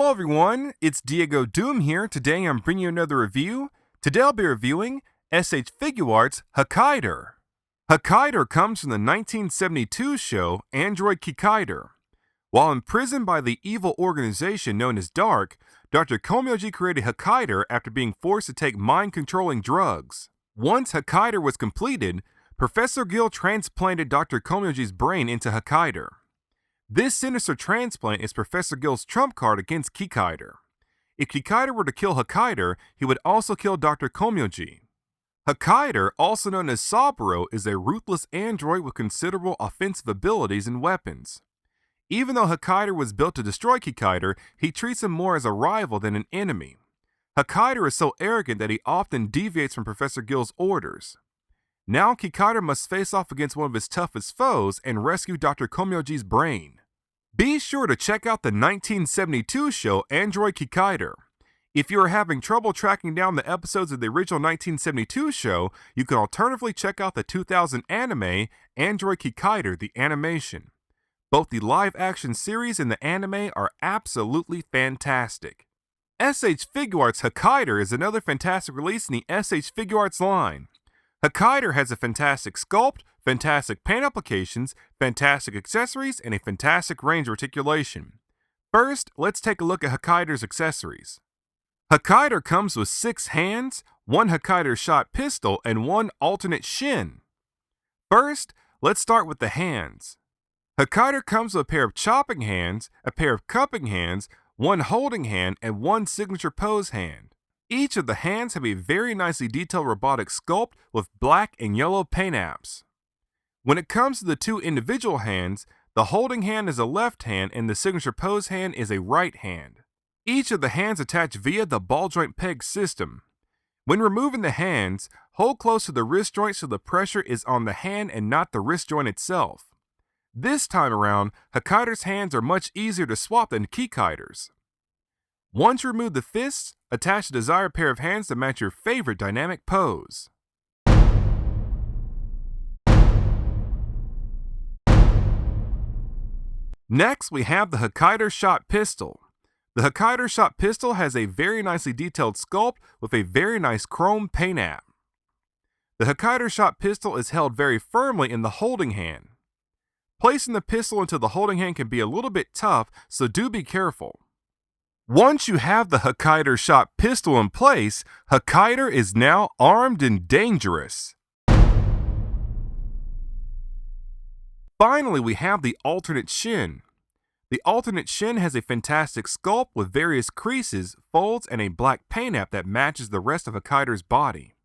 Hello everyone, it's DiegoDoom here. Today I'm bringing you another review. Today I'll be reviewing S.H.Figuarts Hakaider. Hakaider comes from the 1972 show Android Hakaider. While imprisoned by the evil organization known as Dark, Dr. Komyoji created Hakaider after being forced to take mind-controlling drugs. Once Hakaider was completed, Professor Gill transplanted Dr. Komyoji's brain into Hakaider. This sinister transplant is Professor Gill's trump card against Hakaider. If Hakaider were to kill Hakaider, he would also kill Dr. Komyoji. Hakaider, also known as Saburo, is a ruthless android with considerable offensive abilities and weapons. Even though Hakaider was built to destroy Hakaider, he treats him more as a rival than an enemy. Hakaider is so arrogant that he often deviates from Professor Gill's orders. Now Hakaider must face off against one of his toughest foes and rescue Dr. Komyoji's brain. Be sure to check out the 1972 show Android Hakaider. If you are having trouble tracking down the episodes of the original 1972 show, you can alternatively check out the 2000 anime Android Hakaider, the animation. Both the live-action series and the anime are absolutely fantastic. S.H.Figuarts Hakaider is another fantastic release in the S.H.Figuarts line. Hakaider has a fantastic sculpt, fantastic paint applications, fantastic accessories, and a fantastic range of articulation. First, let's take a look at Hakaider's accessories. Hakaider comes with 6 hands, 1 Hakaider shot pistol, and 1 alternate Shin. First, let's start with the hands. Hakaider comes with a pair of chopping hands, a pair of cupping hands, 1 holding hand, and 1 signature pose hand. Each of the hands have a very nicely detailed robotic sculpt with black and yellow paint apps. When it comes to the 2 individual hands, the holding hand is a left hand and the signature pose hand is a right hand. Each of the hands attach via the ball joint peg system. When removing the hands, hold close to the wrist joint so the pressure is on the hand and not the wrist joint itself. This time around, Hakaider's hands are much easier to swap than Hakaider's. Once you remove the fists, attach the desired pair of hands to match your favorite dynamic pose. Next, we have the Hakaider shot pistol. The Hakaider shot pistol has a very nicely detailed sculpt with a very nice chrome paint app. The Hakaider shot pistol is held very firmly in the holding hand. Placing the pistol into the holding hand can be a little bit tough, so do be careful. Once you have the Hakaider shot pistol in place, Hakaider is now armed and dangerous. Finally, we have the alternate Shin. The alternate Shin has a fantastic sculpt with various creases, folds, and a black paint app that matches the rest of Hakaider's body.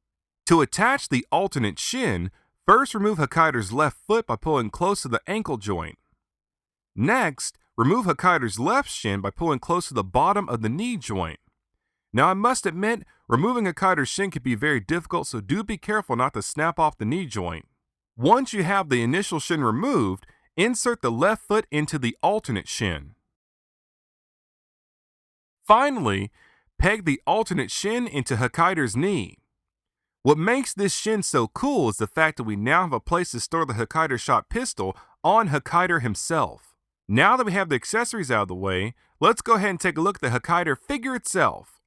To attach the alternate Shin, first remove Hakaider's left foot by pulling close to the ankle joint. Next, remove Hakaider's left shin by pulling close to the bottom of the knee joint. Now I must admit, removing Hakaider's shin can be very difficult, so do be careful not to snap off the knee joint. Once you have the initial shin removed, insert the left foot into the alternate shin. Finally, peg the alternate shin into Hakaider's knee. What makes this shin so cool is the fact that we now have a place to store the Hakaider shot pistol on Hakaider himself. Now that we have the accessories out of the way, let's go ahead and take a look at the Hakaider figure itself.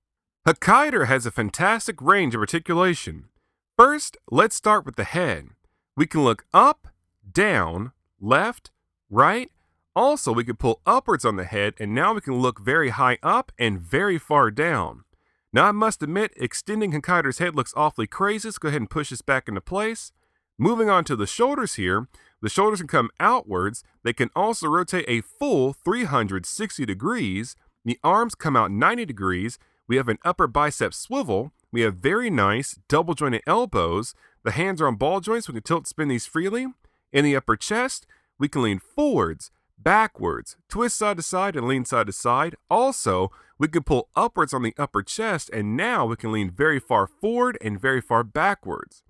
Hakaider has a fantastic range of articulation. First, let's start with the head. We can look up, down, left, right. Also, we can pull upwards on the head, and now we can look very high up and very far down. Now I must admit, extending Hakaider's head looks awfully crazy, so go ahead and push this back into place. Moving on to the shoulders here, the shoulders can come outwards. They can also rotate a full 360 degrees. The arms come out 90 degrees. We have an upper bicep swivel. We have very nice double jointed elbows. The hands are on ball joints. We can tilt and spin these freely. In the upper chest, we can lean forwards, backwards, twist side to side, and lean side to side. Also, we can pull upwards on the upper chest, and now we can lean very far forward and very far backwards.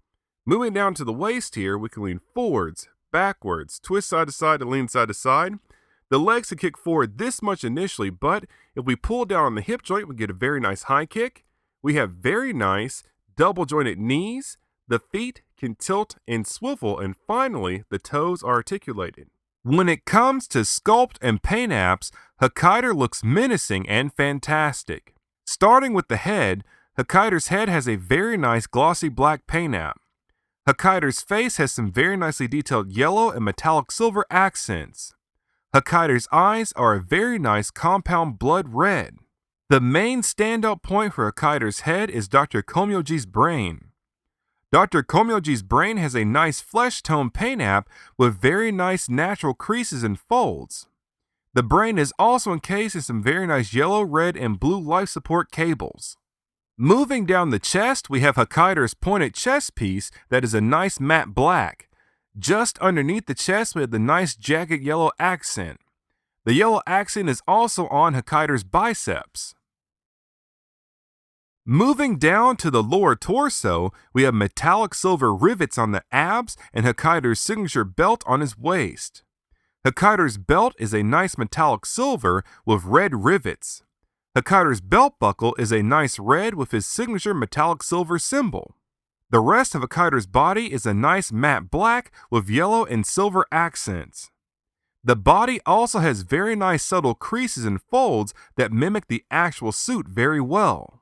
Moving down to the waist here, we can lean forwards, backwards, twist side to side, and lean side to side. The legs can kick forward this much initially, but if we pull down on the hip joint, we get a very nice high kick. We have very nice double jointed knees. The feet can tilt and swivel, and finally, the toes are articulated. When it comes to sculpt and paint apps, Hakaider looks menacing and fantastic. Starting with the head, Hakaider's head has a very nice glossy black paint app. Hakaider's face has some very nicely detailed yellow and metallic silver accents. Hakaider's eyes are a very nice compound blood red. The main standout point for Hakaider's head is Dr. Komyoji's brain. Dr. Komyoji's brain has a nice flesh tone paint app with very nice natural creases and folds. The brain is also encased in some very nice yellow, red, and blue life support cables. Moving down the chest, we have Hakaider's pointed chest piece that is a nice matte black. Just underneath the chest, we have the nice jagged yellow accent. The yellow accent is also on Hakaider's biceps. Moving down to the lower torso, we have metallic silver rivets on the abs and Hakaider's signature belt on his waist. Hakaider's belt is a nice metallic silver with red rivets. Hakaider's belt buckle is a nice red with his signature metallic silver symbol. The rest of Hakaider's body is a nice matte black with yellow and silver accents. The body also has very nice subtle creases and folds that mimic the actual suit very well.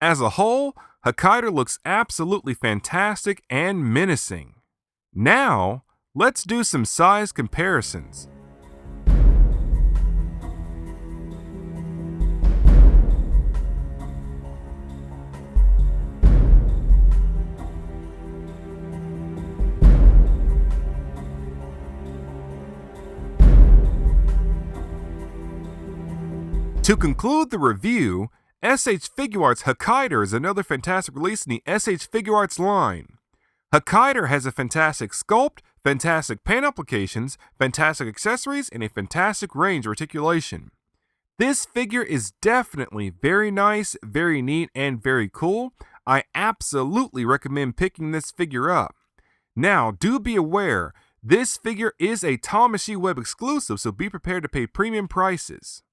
As a whole, Hakaider looks absolutely fantastic and menacing. Now, let's do some size comparisons. To conclude the review, S.H.Figuarts Hakaider is another fantastic release in the S.H.Figuarts line. Hakaider has a fantastic sculpt, fantastic paint applications, fantastic accessories, and a fantastic range of articulation. This figure is definitely very nice, very neat, and very cool. I absolutely recommend picking this figure up. Now, do be aware, this figure is a Tamashii Web exclusive, so be prepared to pay premium prices.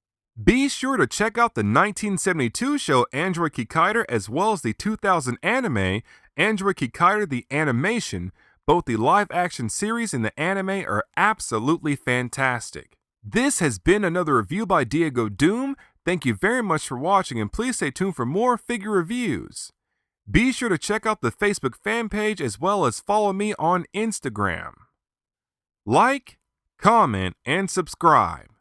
Be sure to check out the 1972 show Android Hakaider as well as the 2000 anime Android Hakaider the Animation. Both the live-action series and the anime are absolutely fantastic. This has been another review by DiegoDoom. Thank you very much for watching and please stay tuned for more figure reviews. Be sure to check out the Facebook fan page as well as follow me on Instagram. Like, comment, and subscribe.